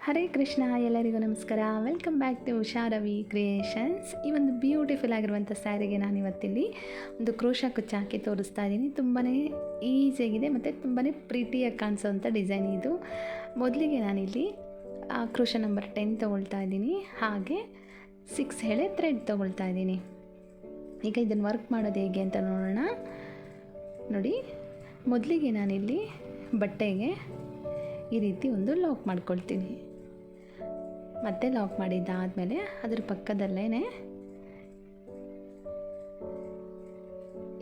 ಹರೇ ಕೃಷ್ಣ, ಎಲ್ಲರಿಗೂ ನಮಸ್ಕಾರ. Welcome back to Usha Ravi creations. ಈ ಒಂದು ಬ್ಯೂಟಿಫುಲ್ ಆಗಿರುವಂಥ ಸ್ಯಾರಿಗೆ ನಾನು ಇವತ್ತಿಲ್ಲಿ ಒಂದು ಕ್ರೋಶಾ ಕುಚ್ಚು ಹಾಕಿ ತೋರಿಸ್ತಾ ಇದ್ದೀನಿ. ತುಂಬಾ ಈಸಿಯಾಗಿದೆ ಮತ್ತು ತುಂಬಾ ಪ್ರೀತಿಯಾಗಿ ಕಾಣಿಸೋವಂಥ ಡಿಸೈನ್ ಇದು. ಮೊದಲಿಗೆ ನಾನಿಲ್ಲಿ ಕ್ರೋಶಾ ನಂಬರ್ 10 ತೊಗೊಳ್ತಾ ಇದ್ದೀನಿ, ಹಾಗೆ 6 ಎಳೆ ಥ್ರೆಡ್ ತೊಗೊಳ್ತಾ ಇದ್ದೀನಿ. ಈಗ ಇದನ್ನು ವರ್ಕ್ ಮಾಡೋದು ಹೇಗೆ ಅಂತ ನೋಡೋಣ. ನೋಡಿ, ಮೊದಲಿಗೆ ನಾನಿಲ್ಲಿ ಬಟ್ಟೆಗೆ ಈ ರೀತಿ ಒಂದು ಲಾಕ್ ಮಾಡ್ಕೊಳ್ತೀನಿ. ಮತ್ತೆ ಲಾಕ್ ಮಾಡಿದ್ದಾದಮೇಲೆ ಅದರ ಪಕ್ಕದಲ್ಲೇ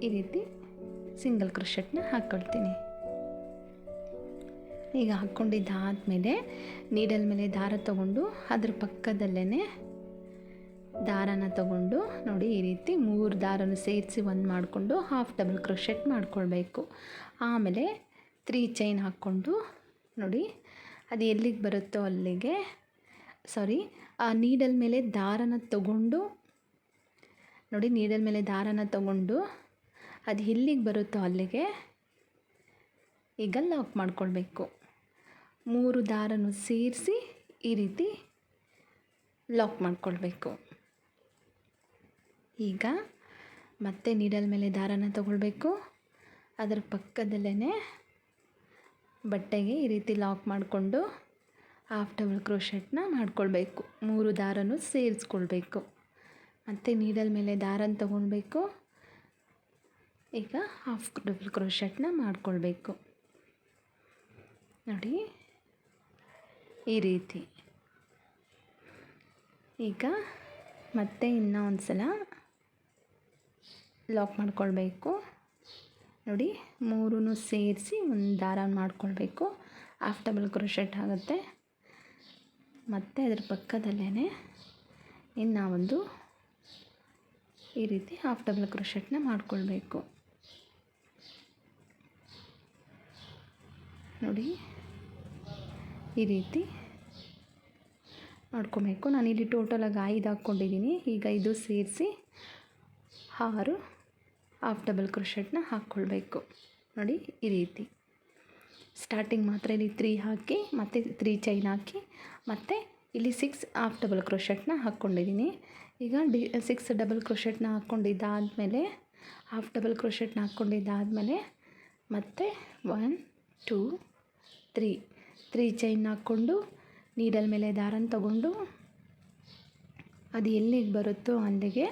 ಈ ರೀತಿ ಸಿಂಗಲ್ ಕ್ರೋಶೆಟ್ನ ಹಾಕ್ಕೊಳ್ತೀನಿ. ಈಗ ಹಾಕ್ಕೊಂಡಿದ್ದಾದಮೇಲೆ ನೀಡಲ್ ಮೇಲೆ ದಾರ ತಗೊಂಡು ಅದ್ರ ಪಕ್ಕದಲ್ಲೇ ದಾರನ ತಗೊಂಡು ನೋಡಿ, ಈ ರೀತಿ 3 ದಾರನ ಸೇರಿಸಿ ಒಂದು ಮಾಡಿಕೊಂಡು ಹಾಫ್ ಡಬಲ್ ಕ್ರೋಶೆಟ್ ಮಾಡ್ಕೊಳ್ಬೇಕು. ಆಮೇಲೆ 3 ಚೈನ್ ಹಾಕ್ಕೊಂಡು ನೋಡಿ, ಅದು ಎಲ್ಲಿಗೆ ಬರುತ್ತೋ ಅಲ್ಲಿಗೆ ಆ ನೀಡಲ್ ಮೇಲೆ ದಾರನ ತಗೊಂಡು ನೋಡಿ, ನೀಡಲ್ ಮೇಲೆ ದಾರನ ತಗೊಂಡು ಅದು ಎಲ್ಲಿಗೆ ಬರುತ್ತೋ ಅಲ್ಲಿಗೆ ಈಗ ಲಾಕ್ ಮಾಡ್ಕೊಳ್ಬೇಕು. 3 ದಾರನು ಸೇರಿಸಿ ಈ ರೀತಿ ಲಾಕ್ ಮಾಡ್ಕೊಳ್ಬೇಕು. ಈಗ ಮತ್ತೆ ನೀಡಲ್ ಮೇಲೆ ದಾರನ ತಗೊಳ್ಬೇಕು, ಅದರ ಪಕ್ಕದಲ್ಲೇ ಬಟ್ಟೆಗೆ ಈ ರೀತಿ ಲಾಕ್ ಮಾಡಿಕೊಂಡು ಹಾಫ್ ಡಬಲ್ ಕ್ರೋಶೆಟ್ನ ಮಾಡ್ಕೊಳ್ಬೇಕು. 3 ದಾರನೂ ಸೇರಿಸ್ಕೊಳ್ಬೇಕು. ಮತ್ತು ನೀಡಲ್ ಮೇಲೆ ದಾರನ ತಗೊಳ್ಬೇಕು. ಈಗ ಹಾಫ್ ಡಬಲ್ ಕ್ರೋಶೆಟ್ನ ಮಾಡ್ಕೊಳ್ಬೇಕು. ನೋಡಿ, ಈ ರೀತಿ. ಈಗ ಮತ್ತೆ ಇನ್ನೂ ಒಂದು ಸಲ ಲಾಕ್ ಮಾಡ್ಕೊಳ್ಬೇಕು. ನೋಡಿ, 3 ಸೇರಿಸಿ ಒಂದು ದಾರ ಮಾಡ್ಕೊಳ್ಬೇಕು. ಹಾಫ್ ಡಬಲ್ ಕ್ರೋಶೆಟ್ ಆಗುತ್ತೆ. ಮತ್ತು ಅದರ ಪಕ್ಕದಲ್ಲೇ ಇನ್ನು ಒಂದು ಈ ರೀತಿ ಹಾಫ್ ಡಬಲ್ ಕ್ರೋಶೆಟ್ನ ಮಾಡ್ಕೊಳ್ಬೇಕು. ನೋಡಿ, ಈ ರೀತಿ ಮಾಡ್ಕೊಬೇಕು. ನಾನಿಲ್ಲಿ ಟೋಟಲಾಗಿ 5 ಹಾಕ್ಕೊಂಡಿದ್ದೀನಿ. ಈಗ ಇದು ಸೇರಿಸಿ 6 ಹಾಫ್ ಡಬಲ್ ಕ್ರೋಶೆಟ್ನ ಹಾಕ್ಕೊಳ್ಬೇಕು. ನೋಡಿ, ಈ ರೀತಿ ಸ್ಟಾರ್ಟಿಂಗ್ ಮಾತ್ರ ಇಲ್ಲಿ 3 ಹಾಕಿ ಮತ್ತು 3 ಚೈನ್ ಹಾಕಿ ಮತ್ತು ಇಲ್ಲಿ 6 ಹಾಫ್ ಡಬಲ್ ಕ್ರೋಶೆಟ್ನ ಹಾಕ್ಕೊಂಡಿದ್ದೀನಿ. ಈಗ 6 ಡಬಲ್ ಕ್ರೋಶೆಟ್ನ ಹಾಕ್ಕೊಂಡಿದ್ದಾದಮೇಲೆ ಹಾಫ್ ಡಬಲ್ ಕ್ರೋಶೆಟ್ನ ಹಾಕ್ಕೊಂಡಿದ್ದಾದಮೇಲೆ ಮತ್ತು 1 2 3 ಚೈನ್ ಹಾಕ್ಕೊಂಡು ನೀಡಲ್ ಮೇಲೆ ದಾರನ ತಗೊಂಡು ಅದು ಎಲ್ಲಿಗೆ ಬರುತ್ತೋ ಅಲ್ಲಿಗೆ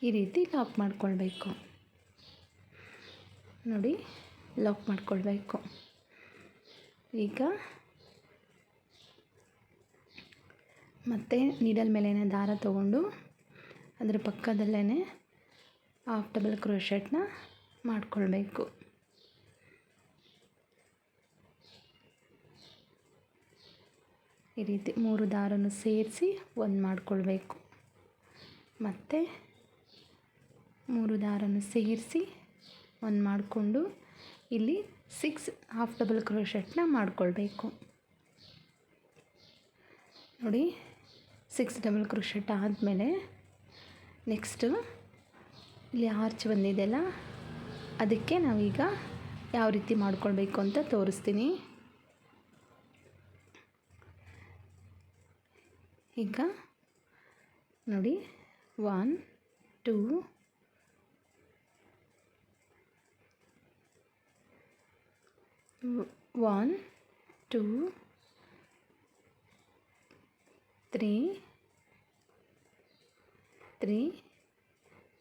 ಈ ರೀತಿ ಲಾಕ್ ಮಾಡ್ಕೊಳ್ಬೇಕು. ನೋಡಿ, ಲಾಕ್ ಮಾಡ್ಕೊಳ್ಬೇಕು. ಈಗ ಮತ್ತೆ ನೀಡಲ್ ಮೇಲೇ ದಾರ ತಗೊಂಡು ಅದರ ಪಕ್ಕದಲ್ಲೇ ಹಾಫ್ ಡಬಲ್ ಕ್ರೋಶೆಟ್ನ ಮಾಡ್ಕೊಳ್ಬೇಕು. ಈ ರೀತಿ 3 ದಾರನು ಸೇರಿಸಿ ಒಂದು ಮಾಡ್ಕೊಳ್ಬೇಕು. ಮತ್ತು 3 ದಾರನು ಸೇರಿಸಿ ಒಂದು ಮಾಡಿಕೊಂಡು ಇಲ್ಲಿ 6 ಹಾಫ್ ಡಬಲ್ ಕ್ರೋಶೆಟ್ನ ಮಾಡ್ಕೊಳ್ಬೇಕು. ನೋಡಿ, 6 ಡಬಲ್ ಕ್ರೋಶೆಟ್ ಆದಮೇಲೆ ನೆಕ್ಸ್ಟು ಇಲ್ಲಿ ಆರ್ಚ್ ಬಂದಿದೆಯಲ್ಲ, ಅದಕ್ಕೆ ನಾವೀಗ ಯಾವ ರೀತಿ ಮಾಡ್ಕೊಳ್ಬೇಕು ಅಂತ ತೋರಿಸ್ತೀನಿ. ಈಗ ನೋಡಿ, 1 2 1 2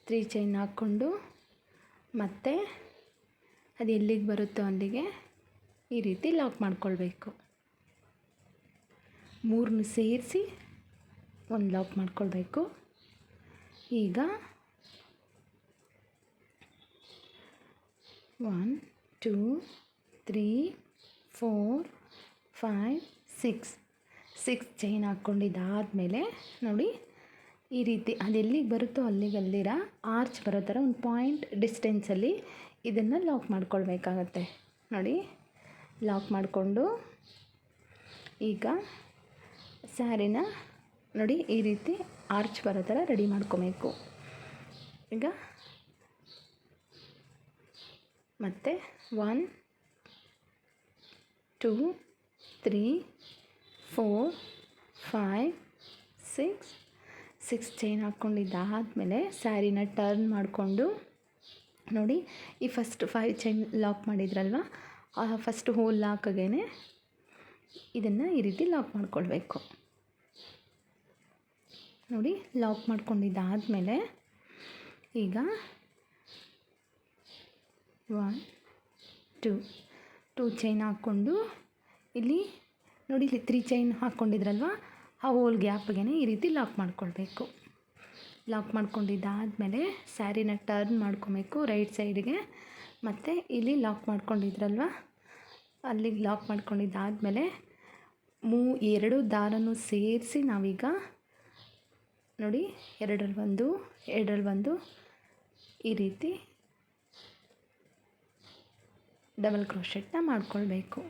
3 ಚೈನ್ ಹಾಕ್ಕೊಂಡು ಮತ್ತೆ ಅದು ಎಲ್ಲಿಗೆ ಬರುತ್ತೋ ಅಲ್ಲಿಗೆ ಈ ರೀತಿ ಲಾಕ್ ಮಾಡ್ಕೊಳ್ಬೇಕು. 3 ಸೇರಿಸಿ ಒಂದು ಲಾಕ್ ಮಾಡ್ಕೊಳ್ಬೇಕು. ಈಗ 1 2 3 4 5 6 ಚೈನ್ ಹಾಕ್ಕೊಂಡಿದ್ದಾದಮೇಲೆ ನೋಡಿ, ಈ ರೀತಿ ಅದು ಎಲ್ಲಿಗೆ ಬರುತ್ತೋ ಅಲ್ಲಿಗಲ್ಲಿರ ಆರ್ಚ್ ಬರೋ ಥರ ಒಂದು ಪಾಯಿಂಟ್ ಡಿಸ್ಟೆನ್ಸಲ್ಲಿ ಇದನ್ನು ಲಾಕ್ ಮಾಡ್ಕೊಳ್ಬೇಕಾಗತ್ತೆ. ನೋಡಿ, ಲಾಕ್ ಮಾಡಿಕೊಂಡು ಈಗ ಸ್ಯಾರಿನ ನೋಡಿ ಈ ರೀತಿ ಆರ್ಚ್ ಬರೋ ಥರ ರೆಡಿ ಮಾಡ್ಕೊಬೇಕು. ಈಗ ಮತ್ತೆ 1 2 3 4 5 6 ಚೈನ್ ಹಾಕ್ಕೊಂಡಿದ್ದಾದಮೇಲೆ ಸ್ಯಾರಿನ ಟರ್ನ್ ಮಾಡಿಕೊಂಡು ನೋಡಿ, ಈ ಫಸ್ಟ್ 5 ಚೈನ್ ಲಾಕ್ ಮಾಡಿದ್ರಲ್ವ, ಆ ಫಸ್ಟ್ ಹೋಲ್ ಲಾಕ್ಗೆ ಇದನ್ನು ಈ ರೀತಿ ಲಾಕ್ ಮಾಡ್ಕೊಳ್ಬೇಕು. ನೋಡಿ, ಲಾಕ್ ಮಾಡ್ಕೊಂಡಿದ್ದಾದಮೇಲೆ ಈಗ 1 2 ಚೈನ್ ಹಾಕ್ಕೊಂಡು ಇಲ್ಲಿ ನೋಡಿ, ಇಲ್ಲಿ 3 ಚೈನ್ ಹಾಕ್ಕೊಂಡಿದ್ರಲ್ವ, ಆ ಹೋಲ್ ಗ್ಯಾಪ್ಗೆ ಈ ರೀತಿ ಲಾಕ್ ಮಾಡ್ಕೊಳ್ಬೇಕು. ಲಾಕ್ ಮಾಡ್ಕೊಂಡಿದ್ದಾದಮೇಲೆ ಸ್ಯಾರಿನ ಟರ್ನ್ ಮಾಡ್ಕೊಬೇಕು ರೈಟ್ ಸೈಡ್ಗೆ, ಮತ್ತು ಇಲ್ಲಿ ಲಾಕ್ ಮಾಡ್ಕೊಂಡಿದ್ರಲ್ವ ಅಲ್ಲಿಗೆ ಲಾಕ್ ಮಾಡ್ಕೊಂಡಿದ್ದಾದಮೇಲೆ 2 ದಾರನೂ ಸೇರಿಸಿ ನಾವೀಗ ನೋಡಿ, ಎರಡರಲ್ಲಿ ಒಂದು ಈ ರೀತಿ ಡಬಲ್ ಕ್ರೋಶೆಟ್ನ ಮಾಡ್ಕೊಳ್ಬೇಕು.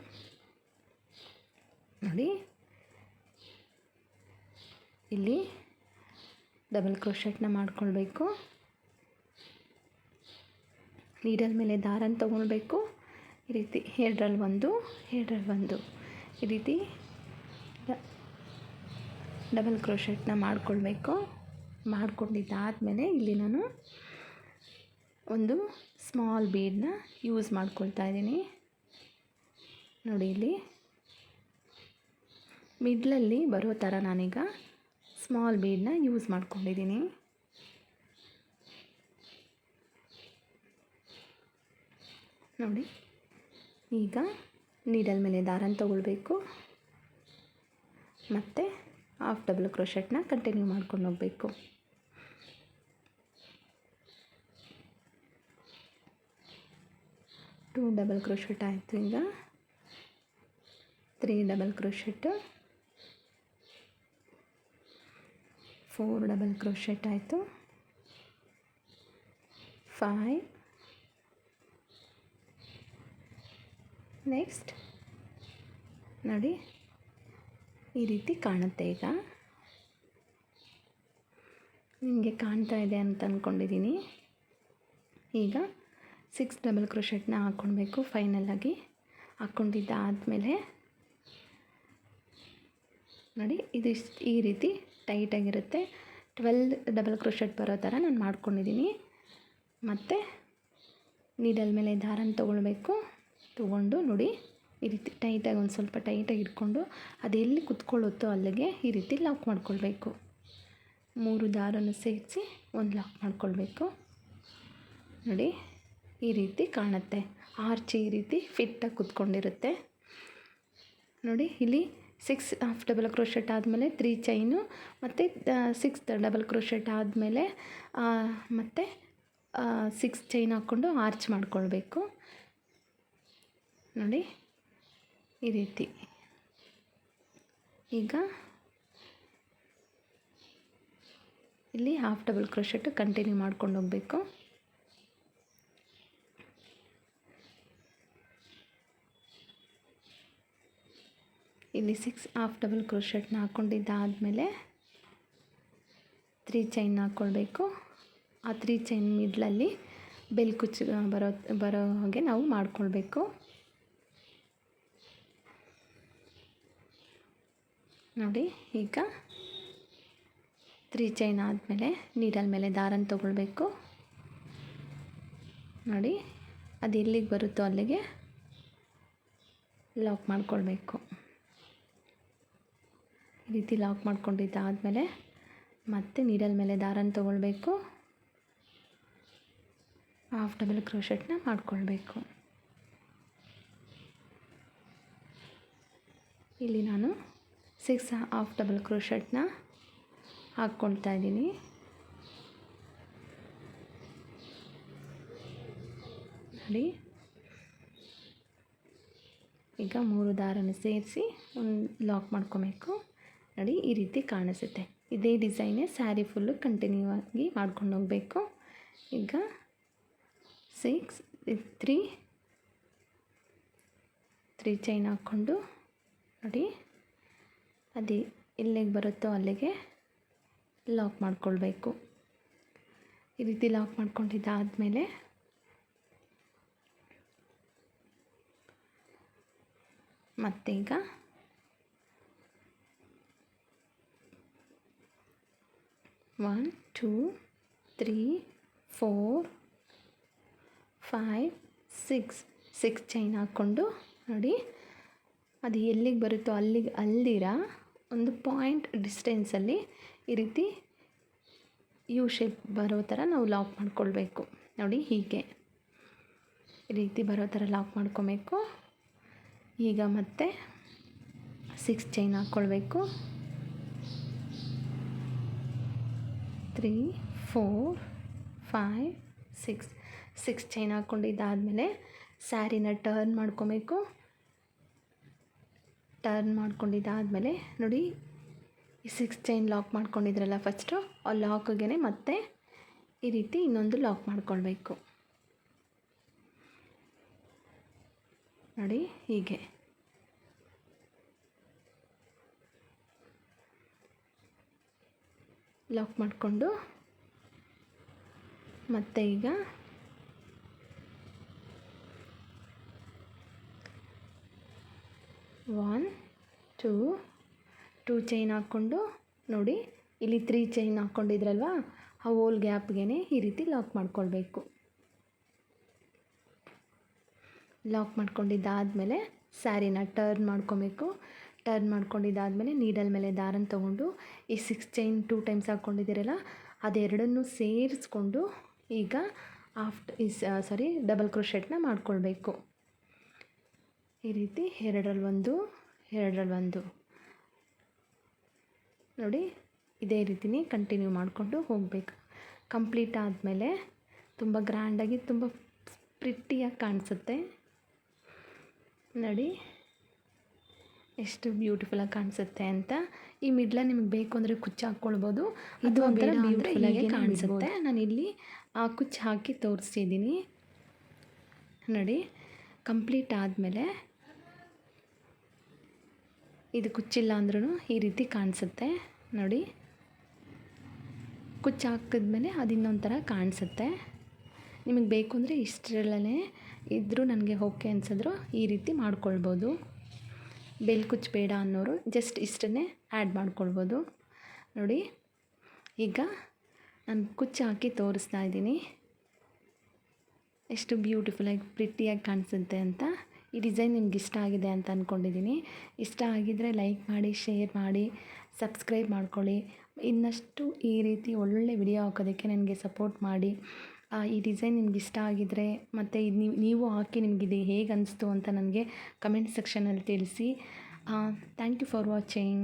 ನೋಡಿ, ಇಲ್ಲಿ ಡಬಲ್ ಕ್ರೋಶೆಟ್ನ ಮಾಡ್ಕೊಳ್ಬೇಕು. ನೀಡಲ್ ಮೇಲೆ ದಾರನ ತೊಗೊಳ್ಬೇಕು. ಈ ರೀತಿ ಎರಡರಲ್ಲಿ ಒಂದು ಈ ರೀತಿ ಡಬಲ್ ಕ್ರೋಶೆಟ್ನ ಮಾಡ್ಕೊಳ್ಬೇಕು. ಮಾಡ್ಕೊಂಡಿದ್ದಾದಮೇಲೆ ಇಲ್ಲಿ ನಾನು ಒಂದು ಸ್ಮಾಲ್ ಬೀಡನ್ನ ಯೂಸ್ ಮಾಡ್ಕೊಳ್ತಾ ಇದ್ದೀನಿ. ನೋಡಿ, ಇಲ್ಲಿ ಮಿಡ್ಲಲ್ಲಿ ಬರೋ ಥರ ನಾನೀಗ ಸ್ಮಾಲ್ ಬೀಡನ್ನ ಯೂಸ್ ಮಾಡ್ಕೊಂಡಿದ್ದೀನಿ. ನೋಡಿ, ಈಗ ನೀಡಲ್ ಮೇಲೆ ದಾರನ ತಗೊಳ್ಬೇಕು ಮತ್ತು ಹಾಫ್ ಡಬಲ್ ಕ್ರೋಶೆಟ್ನ ಕಂಟಿನ್ಯೂ ಮಾಡ್ಕೊಂಡು ಹೋಗಬೇಕು. ಟೂ ಡಬಲ್ ಕ್ರೋಶೆಟ್ ಆಯಿತು. ಈಗ 3 ಡಬಲ್ ಕ್ರೋಶೆಟ್, 4 ಡಬಲ್ ಕ್ರೋಶೆಟ್ ಆಯಿತು, 5 ನೆಕ್ಸ್ಟ್ ನೋಡಿ, ಈ ರೀತಿ ಕಾಣುತ್ತೆ. ಈಗ ನಿಮಗೆ ಕಾಣ್ತಾ ಇದೆ ಅಂತ ಅಂದ್ಕೊಂಡಿದ್ದೀನಿ. ಈಗ 6 ಡಬಲ್ ಕ್ರೋಶೆಟ್ನ ಹಾಕ್ಕೊಳ್ಬೇಕು. ಫೈನಲಾಗಿ ಹಾಕ್ಕೊಂಡಿದ್ದಾದಮೇಲೆ ನೋಡಿ, ಇದು ಈ ರೀತಿ ಟೈಟಾಗಿರುತ್ತೆ. 12 ಡಬಲ್ ಕ್ರೋಶೆಟ್ ಬರೋ ಥರ ನಾನು ಮಾಡ್ಕೊಂಡಿದ್ದೀನಿ. ಮತ್ತು ನೀಡಲ್ ಮೇಲೆ ದಾರನ ತೊಗೊಂಡು ನೋಡಿ, ಈ ರೀತಿ ಟೈಟಾಗಿ ಒಂದು ಸ್ವಲ್ಪ ಟೈಟಾಗಿ ಇಟ್ಕೊಂಡು ಅದು ಎಲ್ಲಿ ಕುತ್ಕೊಳ್ಳುತ್ತೋ ಅಲ್ಲಿಗೆ ಈ ರೀತಿ ಲಾಕ್ ಮಾಡ್ಕೊಳ್ಬೇಕು. 3 ದಾರನ ಸೇರಿಸಿ ಒಂದು ಲಾಕ್ ಮಾಡ್ಕೊಳ್ಬೇಕು. ನೋಡಿ, ಈ ರೀತಿ ಕಾಣುತ್ತೆ. ಆರ್ಚ್ ಈ ರೀತಿ ಫಿಟ್ಟಾಗಿ ಕುತ್ಕೊಂಡಿರುತ್ತೆ. ನೋಡಿ, ಇಲ್ಲಿ 6 ಹಾಫ್ ಡಬಲ್ ಕ್ರೋಶೆಟ್ ಆದಮೇಲೆ 3 ಚೈನು ಮತ್ತು 6 ಡಬಲ್ ಕ್ರೋಶೆಟ್ ಆದಮೇಲೆ ಮತ್ತು 6 ಚೈನ್ ಹಾಕ್ಕೊಂಡು ಆರ್ಚ್ ಮಾಡ್ಕೊಳ್ಬೇಕು. ನೋಡಿ, ಈ ರೀತಿ. ಈಗ ಇಲ್ಲಿ ಹಾಫ್ ಡಬಲ್ ಕ್ರೋಶೆಟ್ ಕಂಟಿನ್ಯೂ ಮಾಡ್ಕೊಂಡು ಹೋಗಬೇಕು. ಇಲ್ಲಿ 6 ಹಾಫ್ ಡಬಲ್ ಕ್ರೋಶೆಟ್ನ ಹಾಕ್ಕೊಂಡಿದ್ದಾದಮೇಲೆ 3 ಚೈನ್ ಹಾಕ್ಕೊಳ್ಬೇಕು. ಆ 3 ಚೈನ್ ಮಿಡ್ಲಲ್ಲಿ ಬೆಲ್ ಕುಚ್ಚು ಬರೋ ಹಾಗೆ ನಾವು ಮಾಡ್ಕೊಳ್ಬೇಕು. ನೋಡಿ, ಈಗ 3 ಚೈನ್ ಆದಮೇಲೆ ನೀಡಲ್ ಮೇಲೆ ದಾರನ ತೊಗೊಳ್ಬೇಕು. ನೋಡಿ, ಅದು ಎಲ್ಲಿಗೆ ಬರುತ್ತೋ ಅಲ್ಲಿಗೆ ಲಾಕ್ ಮಾಡ್ಕೊಳ್ಬೇಕು. ಈ ರೀತಿ ಲಾಕ್ ಮಾಡ್ಕೊಂಡಿದ್ದಾದಮೇಲೆ ಮತ್ತೆ ನೀಡಲ್ ಮೇಲೆ ದಾರನ ತೊಗೊಳ್ಬೇಕು. ಹಾಫ್ ಡಬಲ್ ಕ್ರೋಶೆಟ್ನ ಮಾಡ್ಕೊಳ್ಬೇಕು. ಇಲ್ಲಿ ನಾನು 6 ಹಾಫ್ ಡಬಲ್ ಕ್ರೋಶೆಟ್ನ ಹಾಕ್ಕೊಳ್ತಾ ಇದ್ದೀನಿ. ನೋಡಿ, ಈಗ 3 ದಾರನ ಸೇರಿಸಿ ಒಂದು ಲಾಕ್ ಮಾಡ್ಕೊಬೇಕು. ನೋಡಿ, ಈ ರೀತಿ ಕಾಣಿಸುತ್ತೆ. ಇದೇ ಡಿಸೈನೇ ಸ್ಯಾರಿ ಫುಲ್ಲು ಕಂಟಿನ್ಯೂ ಆಗಿ ಮಾಡ್ಕೊಂಡು ಹೋಗಬೇಕು. ಈಗ 6 3 ಚೈನ್ ಹಾಕ್ಕೊಂಡು ನೋಡಿ, ಅದು ಎಲ್ಲಿಗೆ ಬರುತ್ತೋ ಅಲ್ಲಿಗೆ ಲಾಕ್ ಮಾಡ್ಕೊಳ್ಬೇಕು. ಈ ರೀತಿ ಲಾಕ್ ಮಾಡ್ಕೊಂಡಿದ್ದಾದಮೇಲೆ ಮತ್ತೆ ಈಗ 1 2 3 4 5 6 ಚೈನ್ ಹಾಕ್ಕೊಂಡು ನೋಡಿ, ಅದು ಎಲ್ಲಿಗೆ ಬರುತ್ತೋ ಅಲ್ಲಿಗೆ ಅಲ್ದಿರ ಒಂದು ಪಾಯಿಂಟ್ ಡಿಸ್ಟೆನ್ಸಲ್ಲಿ ಈ ರೀತಿ ಯು ಶೇಪ್ ಬರೋ ಥರ ನಾವು ಲಾಕ್ ಮಾಡ್ಕೊಳ್ಬೇಕು. ನೋಡಿ ಹೀಗೆ ಈ ರೀತಿ ಬರೋ ಥರ ಲಾಕ್ ಮಾಡ್ಕೊಬೇಕು. ಈಗ ಮತ್ತೆ 6 ಚೈನ್ ಹಾಕ್ಕೊಳ್ಬೇಕು. 3 4 5 6 ಚೈನ್ ಹಾಕ್ಕೊಂಡಿದ್ದಾದಮೇಲೆ ಸ್ಯಾರಿನ ಟರ್ನ್ ಮಾಡ್ಕೊಬೇಕು. ಟರ್ನ್ ಮಾಡ್ಕೊಂಡಿದ್ದಾದಮೇಲೆ ನೋಡಿ, ಈ 6 ಚೈನ್ ಲಾಕ್ ಮಾಡ್ಕೊಂಡಿದ್ರಲ್ಲ ಫಸ್ಟು, ಆ ಲಾಕ್ಗೆ ಮತ್ತೆ ಈ ರೀತಿ ಇನ್ನೊಂದು ಲಾಕ್ ಮಾಡ್ಕೊಳ್ಬೇಕು. ನೋಡಿ ಹೀಗೆ ಲಾಕ್ ಮಾಡಿಕೊಂಡು ಮತ್ತೆ ಈಗ 1 2 ಚೈನ್ ಹಾಕ್ಕೊಂಡು ನೋಡಿ, ಇಲ್ಲಿ 3 ಚೈನ್ ಹಾಕ್ಕೊಂಡಿದ್ರಲ್ವ, ಆ ಹೋಲ್ ಗ್ಯಾಪ್ಗೆ ಈ ರೀತಿ ಲಾಕ್ ಮಾಡ್ಕೊಳ್ಬೇಕು. ಲಾಕ್ ಮಾಡ್ಕೊಂಡಿದ್ದಾದಮೇಲೆ ಸ್ಯಾರಿನ ಟರ್ನ್ ಮಾಡ್ಕೊಬೇಕು. ಟರ್ನ್ ಮಾಡ್ಕೊಂಡಿದ್ದಾದಮೇಲೆ ನೀಡಲ್ ಮೇಲೆ ದಾರನ ತೊಗೊಂಡು ಈ 6 ಚೈನ್ 2 ಟೈಮ್ಸ್ ಹಾಕ್ಕೊಂಡಿದ್ದೀರಲ್ಲ, ಅದೆರಡನ್ನೂ ಸೇರಿಸ್ಕೊಂಡು ಈಗ ಡಬಲ್ ಕ್ರೋಶೆಟ್ನ ಮಾಡ್ಕೊಳ್ಬೇಕು. ಈ ರೀತಿ ಎರಡರಲ್ಲಿ ಒಂದು ನೋಡಿ, ಇದೇ ರೀತಿನೇ ಕಂಟಿನ್ಯೂ ಮಾಡಿಕೊಂಡು ಹೋಗಬೇಕು. ಕಂಪ್ಲೀಟ್ ಆದಮೇಲೆ ತುಂಬ ಗ್ರ್ಯಾಂಡಾಗಿ ತುಂಬ ಪ್ರಿಟ್ಟಿಯಾಗಿ ಕಾಣಿಸುತ್ತೆ. ನೋಡಿ ಎಷ್ಟು ಬ್ಯೂಟಿಫುಲ್ಲಾಗಿ ಕಾಣಿಸುತ್ತೆ ಅಂತ. ಈ ಮಿಡ್ಲ ನಿಮಗೆ ಬೇಕು ಅಂದರೆ ಕುಚ್ಚು ಹಾಕ್ಕೊಳ್ಬೋದು, ಇದು ಒಂಥರ ಬ್ಯೂಟಿಫುಲ್ಲಾಗಿ ಕಾಣಿಸುತ್ತೆ. ನಾನಿಲ್ಲಿ ಆ ಕುಚ್ಚು ಹಾಕಿ ತೋರಿಸ್ತಿದ್ದೀನಿ. ನೋಡಿ ಕಂಪ್ಲೀಟ್ ಆದಮೇಲೆ ಇದು ಕುಚ್ಚಿಲ್ಲ ಅಂದ್ರೂ ಈ ರೀತಿ ಕಾಣಿಸುತ್ತೆ. ನೋಡಿ ಕುಚ್ಚು ಹಾಕಿದ್ಮೇಲೆ ಅದು ಇನ್ನೊಂದು ಥರ ಕಾಣಿಸುತ್ತೆ. ನಿಮಗೆ ಬೇಕು ಅಂದರೆ ಇಷ್ಟರಲ್ಲೇ ಇದ್ದರೂ ನನಗೆ ಓಕೆ ಅನಿಸಿದ್ರು ಈ ರೀತಿ ಮಾಡ್ಕೊಳ್ಬೋದು. ಬೆಲ್ ಕುಚ್ಚು ಬೇಡ ಅನ್ನೋರು ಜಸ್ಟ್ ಇಷ್ಟನ್ನೇ ಆ್ಯಡ್ ಮಾಡ್ಕೊಳ್ಬೋದು. ನೋಡಿ ಈಗ ನಾನು ಕುಚ್ಚು ಹಾಕಿ ತೋರಿಸ್ತಾ ಇದ್ದೀನಿ ಎಷ್ಟು ಬ್ಯೂಟಿಫುಲ್ಲಾಗಿ ಪ್ರಿಟ್ಟಿಯಾಗಿ ಕಾಣಿಸುತ್ತೆ ಅಂತ. ಈ ಡಿಸೈನ್ ನಿಮ್ಗೆ ಇಷ್ಟ ಆಗಿದೆ ಅಂತ ಅಂದ್ಕೊಂಡಿದ್ದೀನಿ. ಇಷ್ಟ ಆಗಿದ್ದರೆ ಲೈಕ್ ಮಾಡಿ, ಶೇರ್ ಮಾಡಿ, ಸಬ್ಸ್ಕ್ರೈಬ್ ಮಾಡ್ಕೊಳ್ಳಿ. ಇನ್ನಷ್ಟು ಈ ರೀತಿ ಒಳ್ಳೊಳ್ಳೆ ವಿಡಿಯೋ ಹಾಕೋದಕ್ಕೆ ನನಗೆ ಸಪೋರ್ಟ್ ಮಾಡಿ. ಈ ಡಿಸೈನ್ ನಿಮ್ಗೆ ಇಷ್ಟ ಆಗಿದ್ದರೆ ಮತ್ತು ನೀವು ಹಾಕಿ ನಿಮಗಿದು ಹೇಗೆ ಅನಿಸ್ತು ಅಂತ ನನಗೆ ಕಮೆಂಟ್ ಸೆಕ್ಷನಲ್ಲಿ ತಿಳಿಸಿ. Thank you for watching.